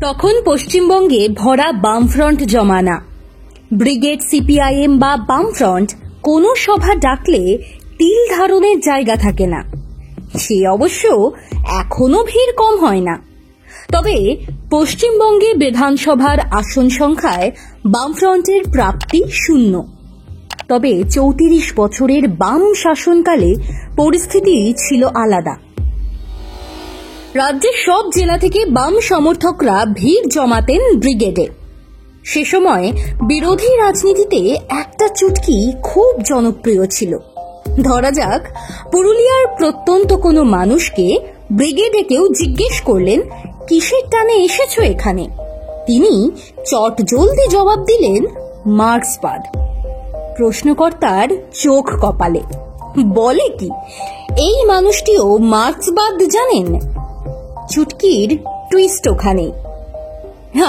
তখন পশ্চিমবঙ্গে ভরা বামফ্রন্ট জমানা। ব্রিগেড, সিপিআইএম বা বামফ্রন্ট কোনো সভা ডাকলে তিল ধারণের জায়গা থাকে না। সে অবশ্য এখনো ভিড় কম হয় না। তবে পশ্চিমবঙ্গে বিধানসভার আসন সংখ্যায় বামফ্রন্টের প্রাপ্তি শূন্য। তবে ৩৪ বছরের বাম শাসনকালে পরিস্থিতি ছিল আলাদা। রাজ্যের সব জেলা থেকে বাম সমর্থকরা ভিড় জমাতেন ব্রিগেডে। সে সময় বিরোধী রাজনীতিতে একটা চুটকি খুব জনপ্রিয় ছিল। ধরা যাক, পুরুলিয়ার প্রত্যন্ত কোনো মানুষকে ব্রিগেডে কেউ জিজ্ঞেস করলেন, কিসের টানে এসেছো এখানে? তিনি চট জলদি জবাব দিলেন, মার্ক্সবাদ। প্রশ্নকর্তার চোখ কপালে। বলে কি, এই মানুষটিও মার্ক্সবাদ জানেন? চুটকির টুইস্ট ওখানে।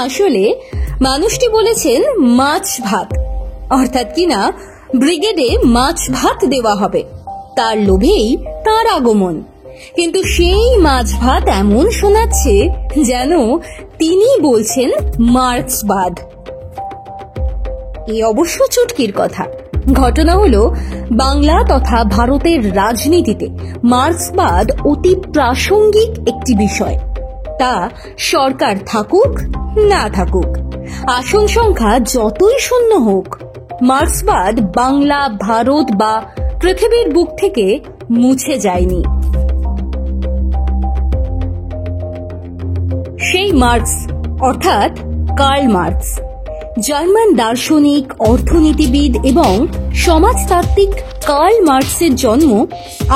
আসলে মানুষটি বলেছেন মাছ ভাত, অর্থাৎ কিনা ব্রিগেডে মাছ ভাত দেওয়া হবে। তার লোভেই তার আগমন। কিন্তু সেই মাছ ভাত এমন শোনাচ্ছে যেন তিনি বলছেন মার্ক্সবাদ। এ অবশ্য চুটকির কথা। ঘটনা হলো, বাংলা তথা ভারতের রাজনীতিতে মার্ক্সবাদ অতি প্রাসঙ্গিক একটি বিষয়। তা সরকার থাকুক না থাকুক, আসন সংখ্যা যতই শূন্য হোক, মার্ক্সবাদ বাংলা, ভারত বা পৃথিবীর বুক থেকে মুছে যায়নি। সেই মার্ক্স অর্থাৎ কার্ল মার্ক্স, জার্মান দার্শনিক, অর্থনীতিবিদ এবং সমাজতাত্ত্বিক কার্ল মার্ক্সের জন্ম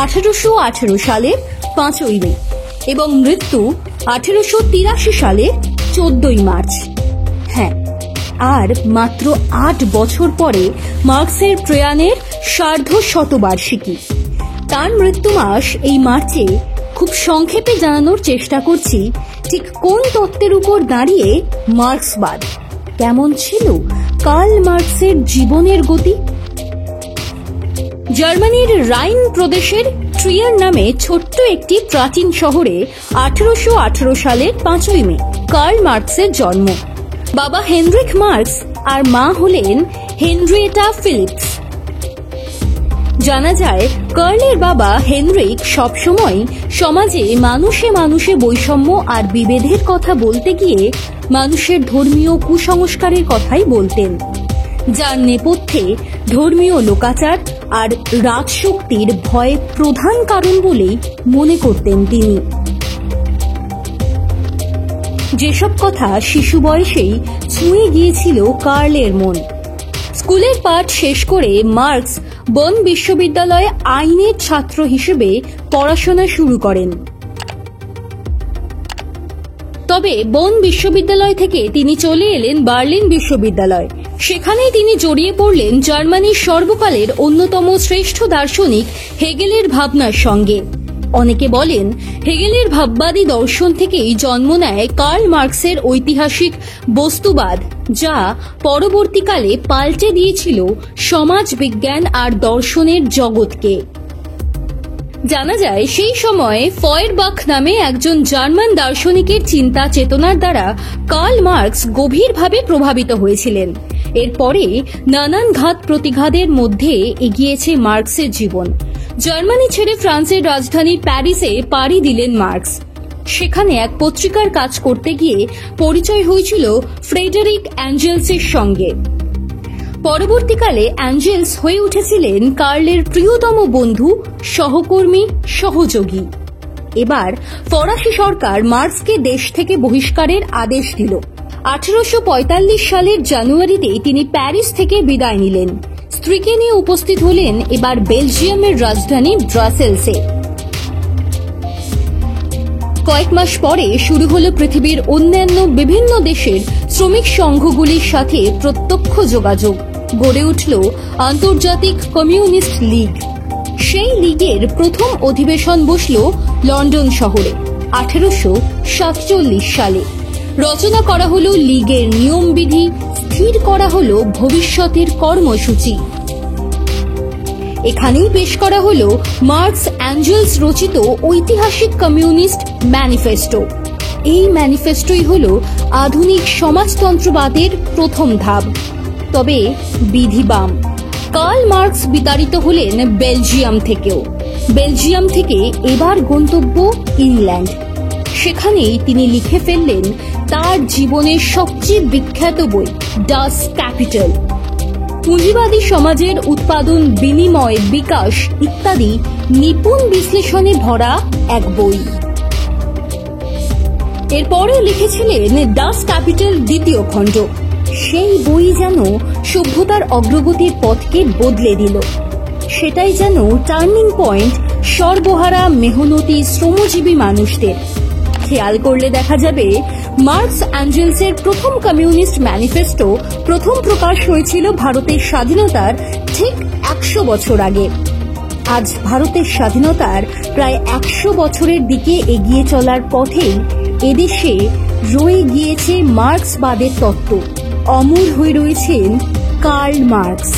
1818 সালের 5ই মে এবং মৃত্যু 1883 সালের 14ই মার্চ। হ্যাঁ, আর মাত্র 8 বছর পরে মার্ক্সের প্রয়াণের সার্ধশতবার্ষিকী। তার মৃত্যু মাস এই মার্চে খুব সংক্ষেপে জানানোর চেষ্টা করছি ঠিক কোন তত্ত্বের উপর দাঁড়িয়ে মার্ক্সবাদ। কেমন ছিল কার্ল মার্ক্সের জীবনের গতি? জার্মানির রাইন প্রদেশের ট্রিয়ার নামে ছোট্ট একটি প্রাচীন শহরে 1818 সালের 5ই মে কার্ল মার্ক্সের জন্ম। বাবা হেনরিক মার্ক্স আর মা হলেন হেনরিয়েটা ফিলিপস। জানা যায়, কার্লের বাবা হেনরিক সবসময় সমাজে মানুষে মানুষে বৈষম্য আর বিভেদের কথা বলতে গিয়ে মানুষের ধর্মীয় কুসংস্কারের কথাই বলতেন, যার নেপথ্যে ধর্মীয় লোকাচার আর রাজশক্তির ভয় প্রধান কারণ বলেই মনে করতেন তিনি। যেসব কথা শিশু বয়সেই ছুঁয়ে গিয়েছিল কার্লের মন। স্কুলের পাঠ শেষ করে মার্ক্স বন বিশ্ববিদ্যালয়ে আইনের ছাত্র হিসেবে পড়াশোনা শুরু করেন। তবে বন বিশ্ববিদ্যালয় থেকে তিনি চলে এলেন বার্লিন বিশ্ববিদ্যালয়। সেখানেই তিনি জড়িয়ে পড়লেন জার্মানির সর্বকালের অন্যতম শ্রেষ্ঠ দার্শনিক হেগেলের ভাবনার সঙ্গে। অনেকে বলেন, হেগেলের ভাববাদী দর্শন থেকেই জন্ম নেয় কার্ল মার্ক্সের ঐতিহাসিক বস্তুবাদ, যা পরবর্তীকালে পাল্টে দিয়েছিল সমাজ বিজ্ঞান আর দর্শনের জগৎকে। জানা যায়, সেই সময়ে ফয়েরবাখ নামে একজন জার্মান দার্শনিকের চিন্তা চেতনার দ্বারা কার্ল মার্ক্স গভীরভাবে প্রভাবিত হয়েছিলেন। এরপরে নানান ঘাত প্রতিঘাতের মধ্যে এগিয়েছে মার্ক্সের জীবন। জার্মানি ছেড়ে ফ্রান্সের রাজধানী প্যারিসে পাড়ি দিলেন মার্ক্স। সেখানে এক পত্রিকার কাজ করতে গিয়ে পরিচয় হয়েছিল ফ্রেডেরিক অ্যাঞ্জেলসের সঙ্গে। পরবর্তীকালে অ্যাঞ্জেলস হয়ে উঠেছিলেন কার্লের প্রিয়তম বন্ধু, সহকর্মী, সহযোগী। এবার ফরাসি সরকার মার্ক্সকে দেশ থেকে বহিষ্কারের আদেশ দিল। 1845 সালের জানুয়ারিতে তিনি প্যারিস থেকে বিদায় নিলেন। স্ত্রীকে নিয়ে উপস্থিত হলেন এবার বেলজিয়ামের রাজধানী ব্রাসেলসে। কয়েক মাস পরে শুরু হলো পৃথিবীর অন্যান্য বিভিন্ন দেশের শ্রমিক সংঘগুলির সাথে প্রত্যক্ষ যোগাযোগ। গড়ে উঠল আন্তর্জাতিক কমিউনিস্ট লীগ। সেই লীগের প্রথম অধিবেশন বসল লন্ডন শহরে 1847 সালে। রচনা করা হলো লীগের নিয়মবিধি, স্থির করা হলো ভবিষ্যতের কর্মসূচি। এখানেই পেশ করা হলো মার্ক্স অ্যাঞ্জেলস রচিত ঐতিহাসিক কমিউনিস্ট ম্যানিফেস্টো। এই ম্যানিফেস্টোই হলো আধুনিক সমাজতন্ত্রবাদের প্রথম ধাপ। তবে বিধিবাম। কার্ল মার্কস বিতাড়িত হলেন বেলজিয়াম থেকে এবার গন্তব্য ইংল্যান্ড। সেখানেই তিনি লিখে ফেললেন তার জীবনের সবচেয়ে বিখ্যাত বই ডাস ক্যাপিটাল। পুঁজিবাদী সমাজের উৎপাদন, বিনিময়, বিকাশ ইত্যাদি নিপুণ বিশ্লেষণে ভরা এক বই। এরপরে লিখেছিলেন ডাস ক্যাপিটাল দ্বিতীয় খণ্ড। সেই বই যেন সভ্যতার অগ্রগতির পথকে বদলে দিল। সেটাই যেন টার্নিং পয়েন্ট সর্বহারা মেহনতি শ্রমজীবী মানুষদের। খেয়াল করলে দেখা যাবে মার্কস অ্যাঞ্জেলসের প্রথম কমিউনিস্ট ম্যানিফেস্টো প্রথম প্রকাশ হয়েছিল ভারতের স্বাধীনতার ঠিক 100 বছর আগে। আজ ভারতের স্বাধীনতার প্রায় 100 বছরের দিকে এগিয়ে চলার পথেই এদেশে রয়ে গিয়েছে মার্ক্সবাদের তত্ত্ব। অমর হয়ে রয়েছেন কার্ল মার্কস।